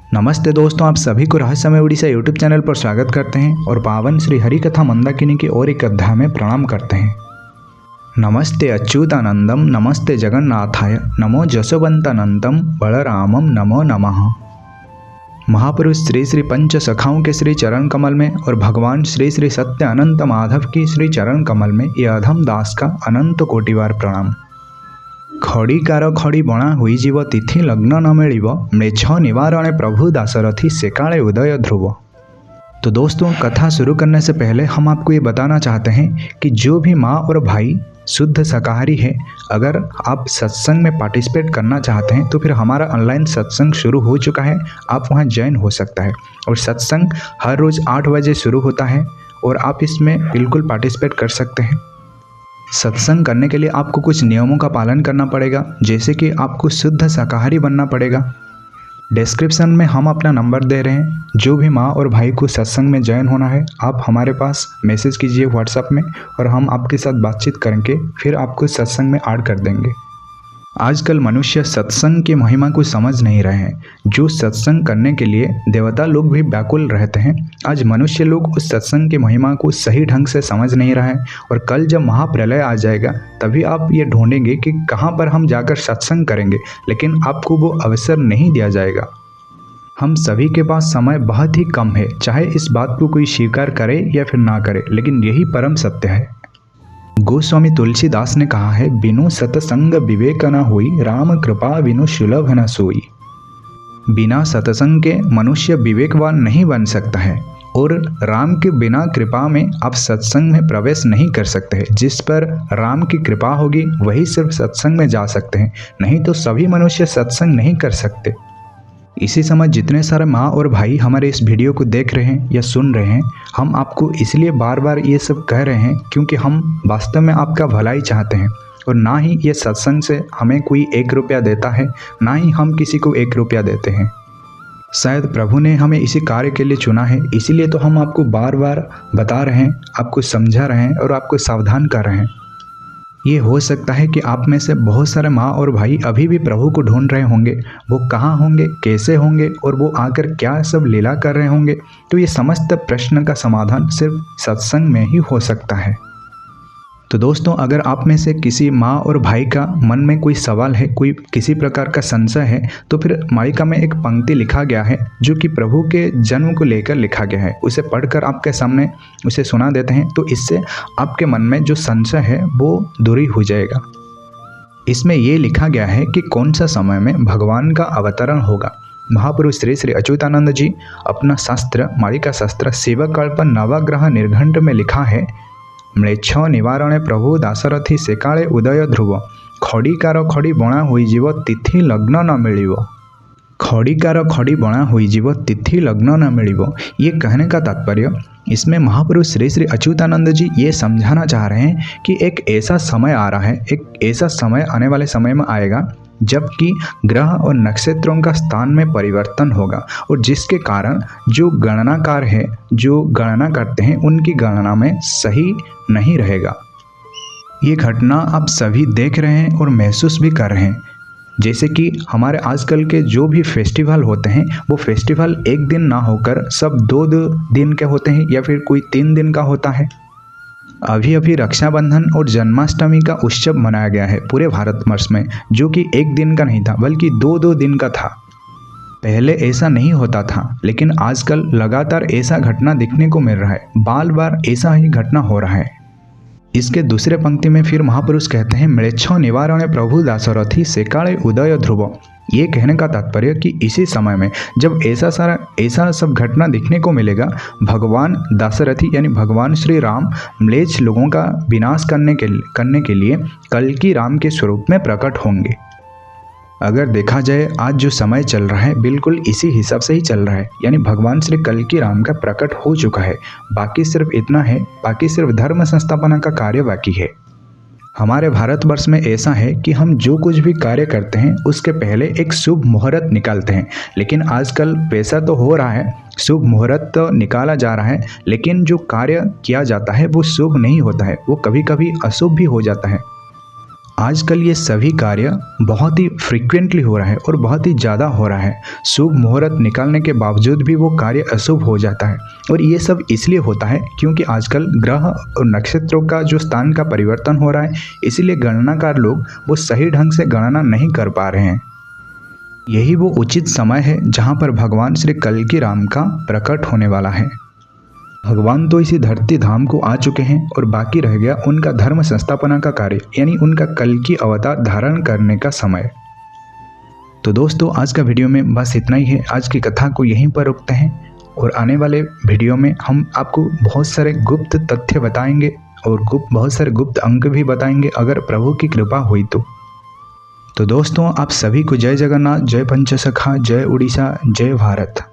नमस्ते दोस्तों, आप सभी को रहस्यमय उड़ीसा यूट्यूब चैनल पर स्वागत करते हैं और पावन श्री हरि कथा मंदाकिनी की और एक अध्याय में प्रणाम करते हैं। नमस्ते अच्युतानंदम नमस्ते जगन्नाथाय नमो जसोवंतानंदम बलरामम नमो नमः। महापुरुष श्री श्री पंच सखाओं के श्री चरण कमल में और भगवान श्री श्री सत्य अनंत माधव की श्री चरण कमल में यह अधम दास का अनंत कोटिवार प्रणाम। खड़ी कार खड़ी बणा हुई जीव तिथि लग्न न मिलिव म्लेच्छ निवारणे प्रभु दासरथी सेकाले उदय ध्रुव। तो दोस्तों, कथा शुरू करने से पहले हम आपको ये बताना चाहते हैं कि जो भी माँ और भाई शुद्ध शाकाहारी है, अगर आप सत्संग में पार्टिसिपेट करना चाहते हैं तो फिर हमारा ऑनलाइन सत्संग शुरू हो चुका है। आप वहां ज्वाइन हो सकता है और सत्संग हर रोज़ 8 बजे शुरू होता है और आप इसमें बिल्कुल पार्टिसिपेट कर सकते हैं। सत्संग करने के लिए आपको कुछ नियमों का पालन करना पड़ेगा, जैसे कि आपको शुद्ध शाकाहारी बनना पड़ेगा। डिस्क्रिप्शन में हम अपना नंबर दे रहे हैं। जो भी माँ और भाई को सत्संग में ज्वाइन होना है, आप हमारे पास मैसेज कीजिए व्हाट्सएप में और हम आपके साथ बातचीत करके फिर आपको सत्संग में ऐड कर देंगे। आजकल मनुष्य सत्संग की महिमा को समझ नहीं रहे हैं। जो सत्संग करने के लिए देवता लोग भी व्याकुल रहते हैं, आज मनुष्य लोग उस सत्संग की महिमा को सही ढंग से समझ नहीं रहे हैं। और कल जब महाप्रलय आ जाएगा तभी आप ये ढूंढेंगे कि कहाँ पर हम जाकर सत्संग करेंगे, लेकिन आपको वो अवसर नहीं दिया जाएगा। हम सभी के पास समय बहुत ही कम है, चाहे इस बात को कोई स्वीकार करे या फिर ना करे, लेकिन यही परम सत्य है। गोस्वामी तुलसीदास ने कहा है, बिनु सतसंग विवेक न हुई राम कृपा बिनु सुलभ न सोई। बिना सत्संग के मनुष्य विवेकवान नहीं बन सकता है और राम के बिना कृपा में आप सत्संग में प्रवेश नहीं कर सकते हैं। जिस पर राम की कृपा होगी वही सिर्फ सत्संग में जा सकते हैं, नहीं तो सभी मनुष्य सत्संग नहीं कर सकते। इसी समय जितने सारे माँ और भाई हमारे इस वीडियो को देख रहे हैं या सुन रहे हैं, हम आपको इसलिए बार बार ये सब कह रहे हैं क्योंकि हम वास्तव में आपका भलाई चाहते हैं। और ना ही ये सत्संग से हमें कोई 1 रुपया देता है, ना ही हम किसी को 1 रुपया देते हैं। शायद प्रभु ने हमें इसी कार्य के लिए चुना है, इसीलिए तो हम आपको बार बार बता रहे हैं, आपको समझा रहे हैं और आपको सावधान कर रहे हैं। ये हो सकता है कि आप में से बहुत सारे माँ और भाई अभी भी प्रभु को ढूंढ रहे होंगे। वो कहाँ होंगे, कैसे होंगे और वो आकर क्या सब लीला कर रहे होंगे। तो ये समस्त प्रश्न का समाधान सिर्फ सत्संग में ही हो सकता है। तो दोस्तों, अगर आप में से किसी माँ और भाई का मन में कोई सवाल है, कोई किसी प्रकार का संशय है, तो फिर मालिका में एक पंक्ति लिखा गया है जो कि प्रभु के जन्म को लेकर लिखा गया है। उसे पढ़कर आपके सामने उसे सुना देते हैं, तो इससे आपके मन में जो संशय है वो दूरी हो जाएगा। इसमें ये लिखा गया है कि कौन सा समय में भगवान का अवतरण होगा। महापुरुष श्री श्री अच्युतानंद जी अपना शास्त्र मालिका शास्त्र सेवकल्प नवग्रह निर्घंट में लिखा है, म्लेच्छ निवारणे प्रभु दासरथी सेकाले उदय ध्रुव। खड़ी कार खड़ी बणा हुई जीव तिथि लग्न न मिलिव। खड़ी कार खड़ी बणा हुई जीव तिथि लग्न न मिलिव। ये कहने का तात्पर्य, इसमें महापुरुष श्री श्री अच्युतानंद जी ये समझाना चाह रहे हैं कि एक ऐसा समय आ रहा है, एक ऐसा समय आने वाले समय में आएगा जबकि ग्रह और नक्षत्रों का स्थान में परिवर्तन होगा और जिसके कारण जो गणनाकार है, जो गणना करते हैं, उनकी गणना में सही नहीं रहेगा। ये घटना आप सभी देख रहे हैं और महसूस भी कर रहे हैं। जैसे कि हमारे आजकल के जो भी फेस्टिवल होते हैं, वो फेस्टिवल एक दिन ना होकर सब 2 दिन के होते हैं या फिर कोई 3 दिन का होता है। अभी अभी रक्षाबंधन और जन्माष्टमी का उत्सव मनाया गया है पूरे भारतवर्ष में, जो कि 1 दिन का नहीं था बल्कि 2-2 दिन का था। पहले ऐसा नहीं होता था, लेकिन आजकल लगातार ऐसा घटना दिखने को मिल रहा है। बार बार ऐसा ही घटना हो रहा है। इसके दूसरे पंक्ति में फिर महापुरुष कहते हैं, म्लेच्छ निवारणे प्रभु दासरथी सेकाले उदय ध्रुव। ये कहने का तात्पर्य कि इसी समय में जब ऐसा सब घटना दिखने को मिलेगा, भगवान दासरथी यानी भगवान श्री राम म्लेच्छ लोगों का विनाश करने के लिए कल्कि राम के स्वरूप में प्रकट होंगे। अगर देखा जाए, आज जो समय चल रहा है बिल्कुल इसी हिसाब से ही चल रहा है, यानी भगवान श्री कल्कि राम का प्रकट हो चुका है। बाकी सिर्फ इतना है, बाकी सिर्फ धर्म संस्थापना का कार्य बाकी है। हमारे भारतवर्ष में ऐसा है कि हम जो कुछ भी कार्य करते हैं उसके पहले एक शुभ मुहूर्त निकालते हैं, लेकिन आजकल वैसा तो हो रहा है, शुभ मुहूर्त तो निकाला जा रहा है, लेकिन जो कार्य किया जाता है वो शुभ नहीं होता है, वो कभी कभी अशुभ भी हो जाता है। आजकल ये सभी कार्य बहुत ही फ्रीक्वेंटली हो रहा है और बहुत ही ज़्यादा हो रहा है। शुभ मुहूर्त निकालने के बावजूद भी वो कार्य अशुभ हो जाता है और ये सब इसलिए होता है क्योंकि आजकल ग्रह और नक्षत्रों का जो स्थान का परिवर्तन हो रहा है, इसीलिए गणनाकार लोग वो सही ढंग से गणना नहीं कर पा रहे हैं। यही वो उचित समय है जहाँ पर भगवान श्री कल्कि राम का प्रकट होने वाला है। भगवान तो इसी धरती धाम को आ चुके हैं और बाकी रह गया उनका धर्म संस्थापना का कार्य, यानी उनका कल्कि अवतार धारण करने का समय। तो दोस्तों, आज का वीडियो में बस इतना ही है। आज की कथा को यहीं पर रोकते हैं और आने वाले वीडियो में हम आपको बहुत सारे गुप्त तथ्य बताएंगे और बहुत सारे गुप्त अंक भी बताएंगे, अगर प्रभु की कृपा हुई तो दोस्तों, आप सभी को जय जगन्नाथ, जय पंचसखा, जय उड़ीसा, जय भारत।